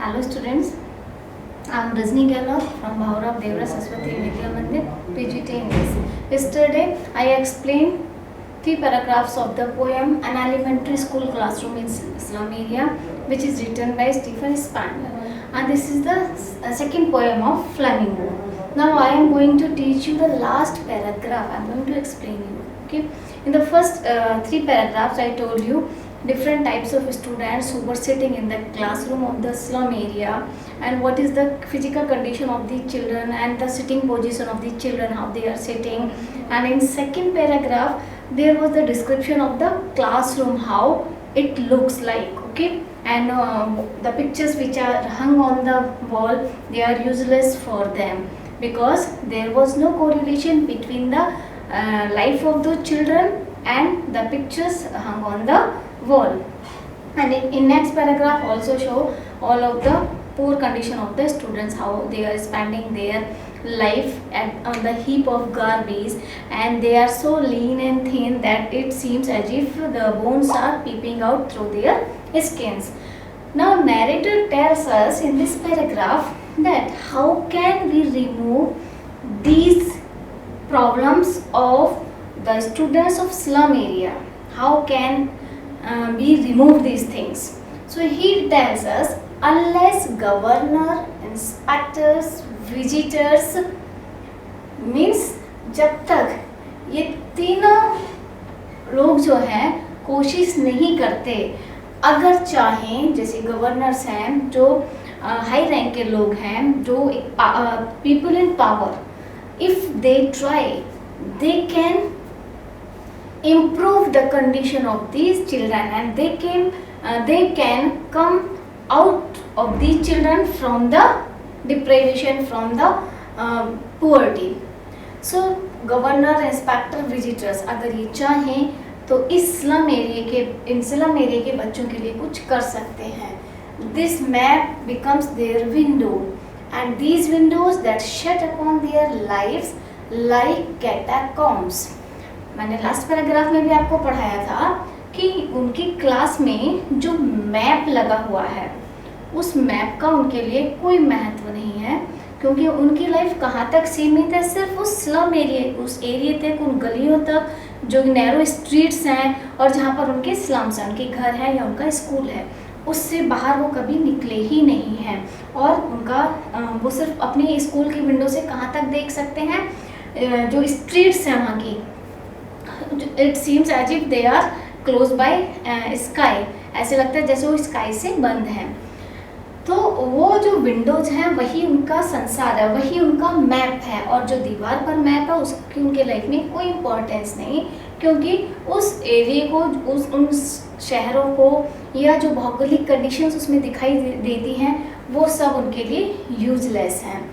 Hello students, I am Rajni Gehlot from Bhaurav Devra Saraswati Vidya Mandir, PGT English. Yesterday I explained 3 paragraphs of the poem An Elementary School Classroom in Slum Area, which is written by Stephen Spandler. And this is the second poem of Flamingo. Now I am going to teach you the last paragraph. I am going to explain you. Okay. In the first 3 paragraphs I told you different types of students who were sitting in the classroom of the slum area, and what is the physical condition of the children and the sitting position of the children, how they are sitting. And in second paragraph there was the description of the classroom, how it looks like. Okay. And the pictures which are hung on the wall, they are useless for them because there was no correlation between the life of the children and the pictures hung on the wall. And in next paragraph also show all of the poor condition of the students, how they are spending their life on the heap of garbage, and they are so lean and thin that it seems as if the bones are peeping out through their skins. Now narrator tells us in this paragraph that how can we remove these problems of the students of slum area, how can we remove these things. So he tells us unless governor, inspectors, visitors, means जब तक ये तीनों लोग जो हैं कोशिश नहीं करते, अगर चाहें, जैसे गवर्नर्स हैं जो हाई रैंक के लोग हैं, जो people in power, if they try, they can improve the condition of these children, and they can come out of these children from the deprivation, from the poverty. So governor, inspector, visitors अगर ये चाहें तो इस slum area के बच्चों के लिए कुछ कर सकते हैं. This map becomes their window, and these windows that shut upon their lives like catacombs. मैंने लास्ट पैराग्राफ में भी आपको पढ़ाया था कि उनकी क्लास में जो मैप लगा हुआ है उस मैप का उनके लिए कोई महत्व नहीं है, क्योंकि उनकी लाइफ कहाँ तक सीमित है, सिर्फ उस स्लम एरिया, उस एरिया तक, उन गलियों तक जो नैरो स्ट्रीट्स हैं और जहाँ पर उनके स्लम्स हैं, उनके घर हैं या उनका स्कूल है, उससे बाहर वो कभी निकले ही नहीं हैं. और उनका वो सिर्फ अपनी स्कूल की विंडो से कहाँ तक देख सकते हैं, जो स्ट्रीट्स हैं वहाँ की, it seems as if they are close by sky, ऐसे लगता है जैसे वो स्काई से बंद हैं. तो वो जो विंडोज हैं वही उनका संसार है, वही उनका मैप है, और जो दीवार पर मैप है उसकी उनके लाइफ में कोई इम्पोर्टेंस नहीं, क्योंकि उस एरिया को, उन शहरों को या जो भौगोलिक कंडीशंस उसमें दिखाई देती हैं वो सब उनके लिए यूजलेस हैं.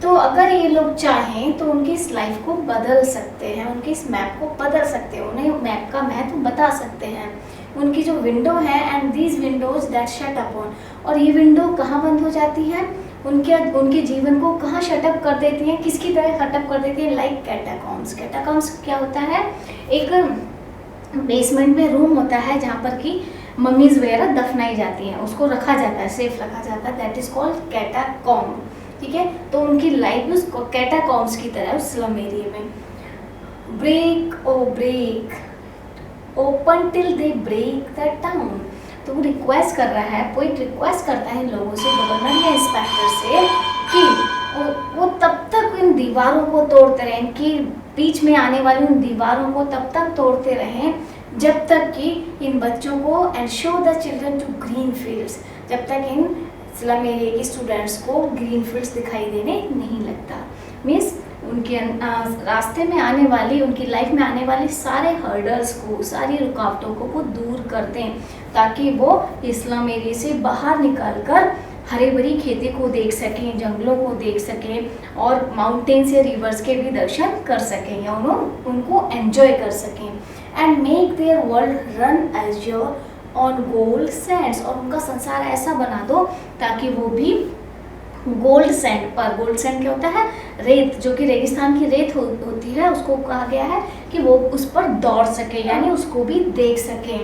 तो अगर ये लोग चाहें तो उनकी इस लाइफ को बदल सकते हैं, उनके इस मैप को बदल सकते हैं, उन्हें मैप का महत्व बता सकते हैं. उनकी जो विंडो है, and these Windows that shut upon, और ये विंडो कहाँ बंद हो जाती है, उनके जीवन को कहाँ शटअप कर देती हैं, किसकी तरह शटअप कर देती हैं, लाइक कैटाकॉम्स. कैटाकॉम्स क्या होता है, एक बेसमेंट में रूम होता है जहाँ पर कि मम्मीज वगैरह दफनाई जाती हैं, उसको रखा जाता है, सेफ रखा जाता है, दैट इज कॉल्ड कैटाकॉम. ठीक है, तो उनकी लाइफ उस कैटाकॉम्स की तरह उस स्लम एरिया में. Break o break open till they break the town. तो वो रिक्वेस्ट कर रहा है, पोइट रिक्वेस्ट करता है इन लोगों से, गवर्नर या इंस्पेक्टर से, कि वो तब तक इन दीवारों को तोड़ते रहें, इनकी बीच में आने वाली उन दीवारों को तब तक तोड़ते रहें जब तक कि इन बच्चों को, and show the children to green fields, जब तक इन स्लम एरिया के स्टूडेंट्स को ग्रीन फील्ड्स दिखाई देने नहीं लगता. मीन्स उनके रास्ते में आने वाली, उनकी लाइफ में आने वाली सारे हर्डल्स को, सारी रुकावटों को वो दूर कर दें, ताकि वो स्लम एरिया से बाहर निकलकर हरे भरी खेती को देख सकें, जंगलों को देख सकें, और माउंटेन्स या रिवर्स के भी दर्शन कर सकें, या उनको एंजॉय कर सकें. And make their world run azure on gold Sands, और उनका संसार ऐसा बना दो ताकि वो भी गोल्ड सैंड पर, गोल्ड सैंड क्या होता है, रेत, जो कि रेगिस्तान की रेत होती है, उसको कहा गया है कि वो उस पर दौड़ सके, यानी उसको भी देख सके.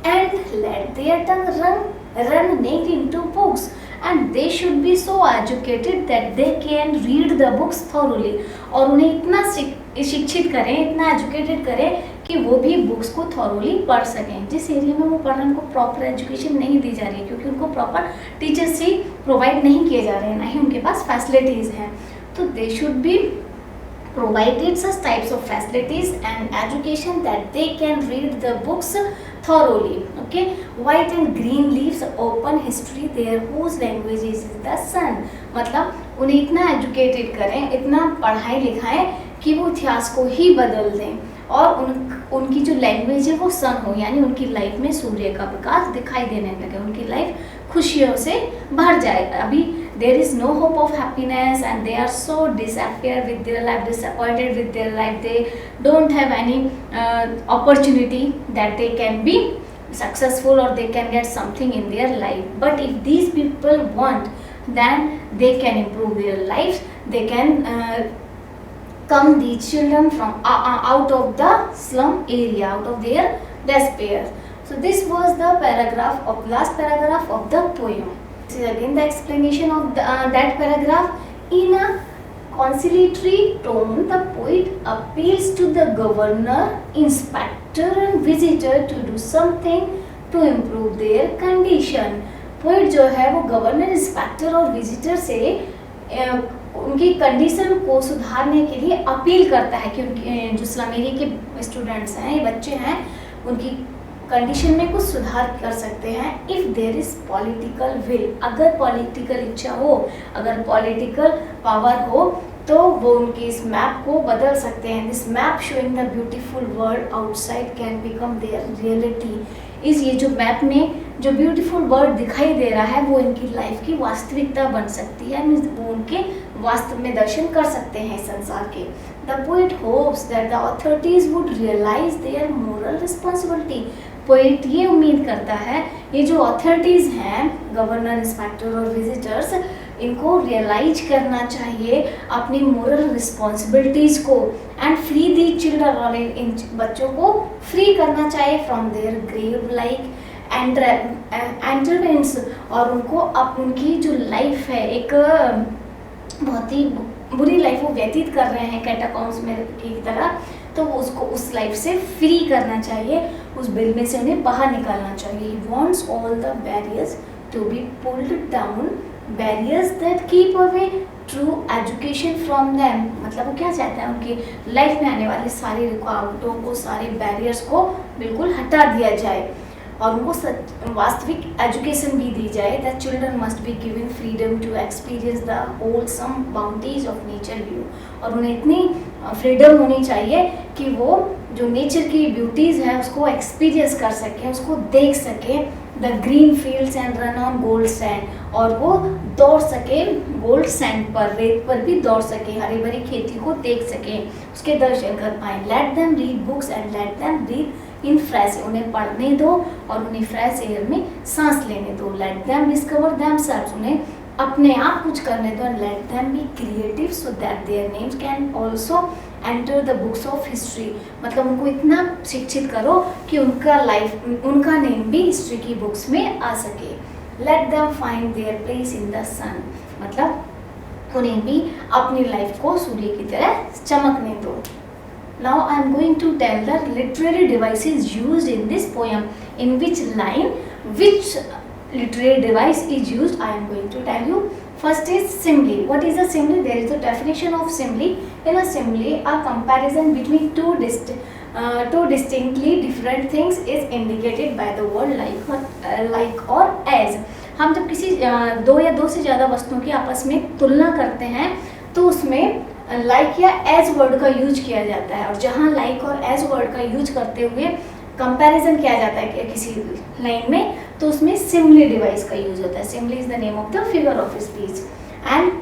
And let their tongue run run naked into books and they should be so educated that they can read the books thoroughly. और उन्हें इतना शिक्षित करें, इतना एजुकेटेड करें कि वो भी बुक्स को थॉरोली पढ़ सकें. जिस एरिया में वो पढ़ रहे हैं उनको प्रॉपर एजुकेशन नहीं दी जा रही है क्योंकि उनको प्रॉपर टीचर्स ही प्रोवाइड नहीं किए जा रहे हैं, ना ही उनके पास फैसिलिटीज़ हैं. तो they should be provided such types of facilities and education that they can read the books thoroughly. Okay, white and green leaves open history there whose language is the sun. मतलब उन्हें इतना educated करें, इतना पढ़ाई लिखाएं कि वो इतिहास को ही बदल दें और उनकी जो लैंग्वेज है वो सन हो, यानी उनकी लाइफ में सूर्य का विकास दिखाई देने लगे, उनकी लाइफ खुशियों से भर जाए. अभी there is no hope of happiness and they are so disappear with their life, disappointed with their life, they don't have any opportunity that they can be successful or they can get something in their life. But if these people want, then they can improve their lives, they can come these children from out of the slum area, out of their despair. So this was the paragraph of last paragraph of the poem. This is again the explanation of that paragraph. In a conciliatory tone, the poet appeals to the governor, inspector and visitor to do something to improve their condition. Poet जो है वो governor, inspector और visitor से उनकी condition को सुधारने के लिए अपील करता है कि उनके जो स्लम एरिया के स्टूडेंट्स हैं, ये बच्चे हैं, उनकी कंडीशन में कुछ सुधार कर सकते हैं. If there is political will, अगर पॉलिटिकल इच्छा हो, अगर पॉलिटिकल पावर हो तो वो उनके इस मैप को बदल सकते हैं. This map showing the beautiful world outside can become their reality. ये जो मैप में जो ब्यूटीफुल वर्ल्ड दिखाई दे रहा है वो इनकी लाइफ की वास्तविकता बन सकती है, मीन्स वो उनके वास्तव में दर्शन कर सकते हैं इस संसार के. The poet hopes that the authorities would realise their moral responsibility. Poet ये उम्मीद करता है ये जो अथॉरिटीज़ हैं, गवर्नर, इंस्पेक्टर और विजिटर्स, इनको रियलाइज करना चाहिए अपनी मोरल रिस्पॉन्सिबिलिटीज़ को एंड फ्री दी चिल्ड्रन, और इन बच्चों को फ्री करना चाहिए from their grave like entrance, और उनको अब उनकी जो लाइफ है, एक बहुत ही बुरी लाइफ वो व्यतीत कर रहे हैं कैटाकॉम्स में की तरह, तो उसको उस लाइफ से फ्री करना चाहिए, उस बिल में से उन्हें बाहर निकालना चाहिए. He wants all the barriers to be pulled down, barriers that keep away true education from them. मतलब वो क्या चाहता है, उनकी लाइफ में आने वाले सारी रुकावटों को, सारे बैरियर्स को बिल्कुल हटा दिया जाए और उनको वास्तविक एजुकेशन भी दी जाए. The children must be given freedom to experience the wholesome bounties of nature view. और उन्हें इतनी फ्रीडम होनी चाहिए कि वो जो नेचर की ब्यूटीज़ हैं उसको एक्सपीरियंस कर सकें, उसको देख सकें. The green fields and run on gold sand, और वो दौड़ सके गोल्ड सैंड पर, रेत पर भी दौड़ सके, हरी भरी खेती को देख सकें, उसके दर्शन कर पाएँ. Let them read books and let them breathe in fresh, उन्हें पढ़ने दो और उन्हें फ्रेश एयर में सांस लेने दो. लेट देम डिस्कवर देमसेल्व्स, उन्हें अपने आप कुछ करने दो. Let them be creative so that their names can also enter the books of history. मतलब उनको इतना शिक्षित करो कि उनका नेम भी हिस्ट्री की बुक्स में आ सके. Let them find their place in the sun, मतलब उन्हें भी अपनी लाइफ को सूर्य की तरह चमकने दो. Now I am going to tell the literary devices used in this poem. In which line, which literary device is used, I am going to tell you. First is simile. What is a simile? There is a definition of simile. In a simile, a comparison between two distinctly different things is indicated by the word like or as. हम जब किसी दो या दो से ज़्यादा वस्तुओं की आपस में तुलना करते हैं तो उसमें लाइक या एज वर्ड का यूज किया जाता है. और जहाँ लाइक और एज वर्ड का यूज करते हुए कंपैरिजन किया जाता है किसी लाइन में, तो उसमें सिमिली डिवाइस का यूज होता है. Simile is the name of the figure of speech. And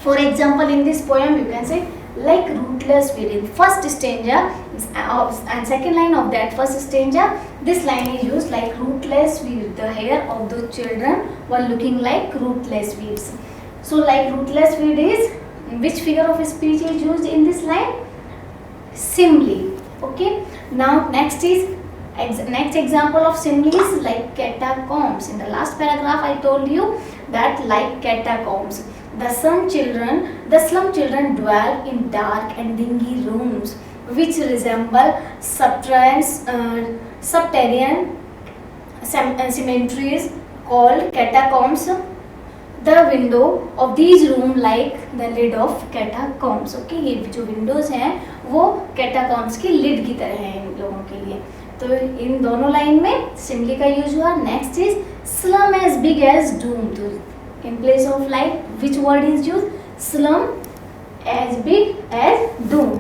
for example in this poem you can say like rootless weed. In first stanza and second line of that first stanza, this line is used like rootless weed. The hair of the children were looking like rootless weeds. So like rootless weed is, which figure of speech is used in this line? Simile. Okay. Now next is Next example of simile is like catacombs. In the last paragraph, I told you that like catacombs, the slum children dwell in dark and dingy rooms, which resemble subterranean cemeteries called catacombs. The window of these room like the lid of catacombs. Okay, ये जो windows हैं वो catacombs की lid की तरह हैं इन लोगों के लिए. तो इन दोनों लाइन में सिमिली का यूज हुआ. Next is slum as big as doom. तो in place of like which word is use? Slum as big as doom.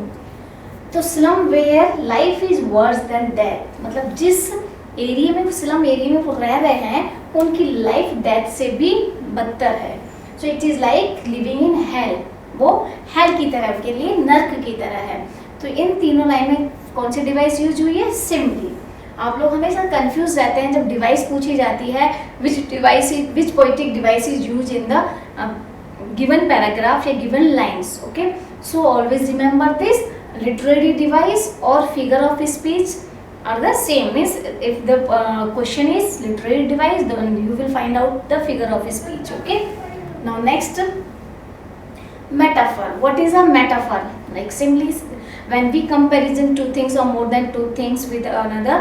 तो slum where life is worse than death, मतलब जिस एरिया में, slum area में वो रह रहे हैं उनकी लाइफ डेथ से भी बदतर है. So it is like living in hell. वो हेल की तरह के लिए नर्क की तरह है. तो इन तीनों लाइन में कौन सी डिवाइस यूज हुई है? सिमिली. आप लोग हमेशा कंफ्यूज रहते हैं जब डिवाइस पूछी जाती है which poetic device is use in the given paragraph या given lines. Okay, so always remember this. Literary device और figure of speech are the same. Means if the question is literary device, then you will find out the figure of speech. Okay, now next, metaphor. What is a metaphor? Like simply when we comparison two things or more than two things with another,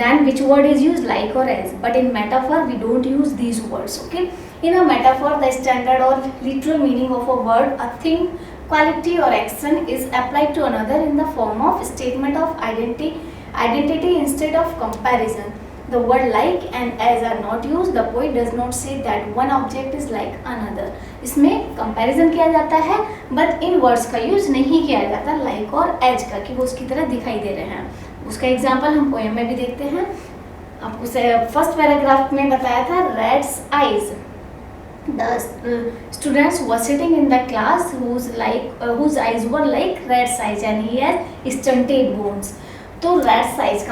then which word is used? Like or as. But in metaphor we don't use these words. Okay, in a metaphor the standard or literal meaning of a word, a thing, quality or action is applied to another in the form of statement of identity instead of comparison. The word like and as are not used. The poet does not say that one object is like another. इसमें comparison किया जाता है but in words का use नहीं किया जाता like और as का, कि वो उसकी तरह दिखाई दे रहे हैं. उसका एग्जाम्पल हम पोएम में भी देखते हैं. आपको फर्स्ट पैराग्राफ में बताया था rat's eyes. The students were sitting in the class whose eyes were like rat's eyes and he has stunted bones. तो rats eyes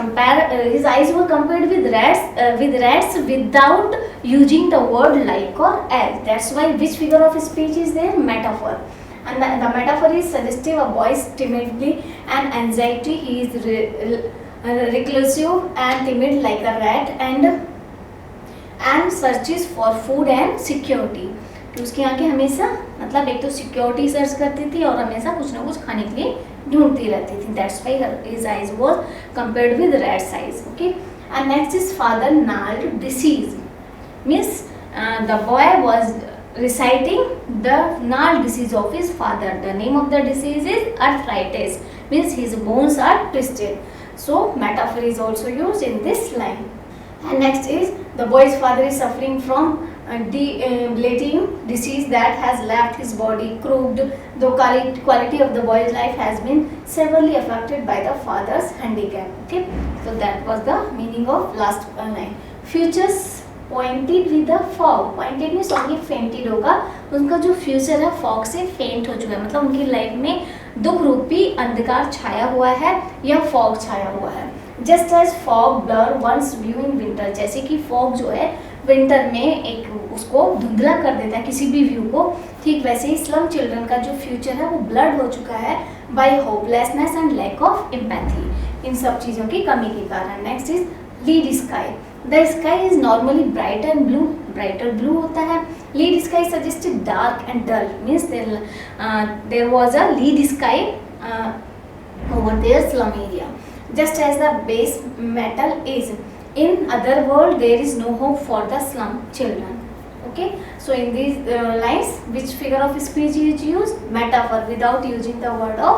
his eyes were compared with rats without using the word like or as. That's why which figure of speech is there? Metaphor. And the metaphor is suggestive. A boy is timidly and anxiety. He is reclusive and timid like a rat and searches for food and security. कि उसकी आंखें हमेशा, मतलब एक तो security search करती थी और हमेशा कुछ ना कुछ खाने के लिए ढूंढती रहती थी. That's why his eyes was compared with rats eyes. Okay, and next is father gnarled disease. Means the boy was reciting the gnarled disease of his father. The name of the disease is arthritis. Means his bones are twisted. So metaphor is also used in this line. And next is the boy's father is suffering from debilitating disease that has left his body crooked. The quality of the boy's life has been severely affected by the father's handicap. Okay, so that was the meaning of last line. Futures pointed with the fog. Pointed means only fainted होगा. उनका जो future है fog से फेंट हो चुका है, मतलब उनकी लाइफ में दुख रूपी अंधकार छाया हुआ है या फॉग छाया हुआ है. Just as fog blur one's view in winter. जैसे कि फॉग जो है विंटर में एक उसको धुंधला कर देता है किसी भी व्यू को, ठीक वैसे ही स्लम चिल्ड्रन का जो फ्यूचर है वो ब्लड हो चुका है by hopelessness and lack of empathy. इन सब चीज़ों की कमी के कारण. Next is lead sky. The sky is normally bright and blue. Brighter blue होता है. Lead sky suggested dark and dull. Means there was a lead sky over their slum area. Just as the base metal is. In other world, there is no hope for the slum children. Okay, so in these lines, which figure of speech is used? Metaphor, without using the word of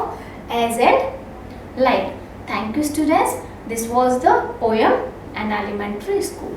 as and like. Thank you, students. This was the poem An Elementary School.